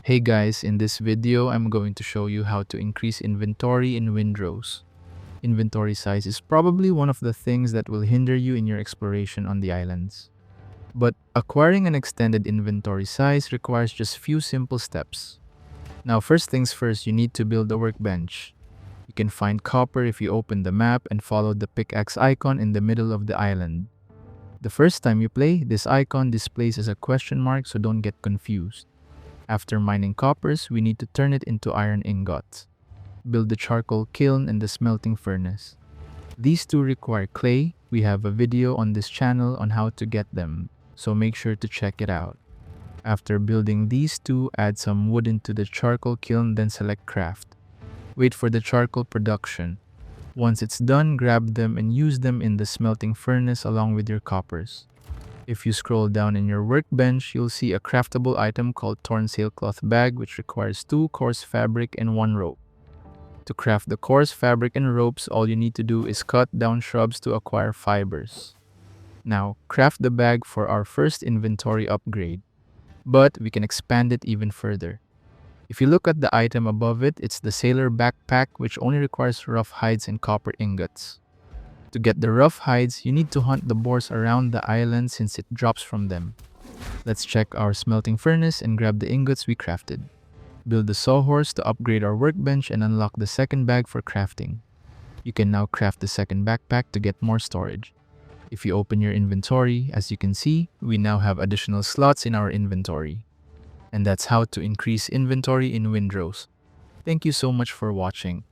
Hey guys, in this video, I'm going to show you how to increase inventory in Windrose. Inventory size is probably one of the things that will hinder you in your exploration on the islands. But acquiring an extended inventory size requires just few simple steps. Now, first things first, you need to build a workbench. You can find copper if you open the map and follow the pickaxe icon in the middle of the island. The first time you play, this icon displays as a question mark, so don't get confused. After mining coppers, we need to turn it into iron ingots. Build the charcoal kiln and the smelting furnace. These two require clay. We have a video on this channel on how to get them, so make sure to check it out. After building these two, add some wood into the charcoal kiln, then select craft. Wait for the charcoal production. Once it's done, grab them and use them in the smelting furnace along with your coppers. If you scroll down in your workbench, you'll see a craftable item called torn sailcloth bag, which requires 2 coarse fabric and 1 rope. To craft the coarse fabric and ropes, all you need to do is cut down shrubs to acquire fibers. Now, craft the bag for our first inventory upgrade. But we can expand it even further. If you look at the item above it, it's the sailor backpack, which only requires rough hides and copper ingots. To get the rough hides, you need to hunt the boars around the island since it drops from them. Let's check our smelting furnace and grab the ingots we crafted. Build the sawhorse to upgrade our workbench and unlock the second bag for crafting. You can now craft the second backpack to get more storage. If you open your inventory, as you can see, we now have additional slots in our inventory. And that's how to increase inventory in Windrose. Thank you so much for watching.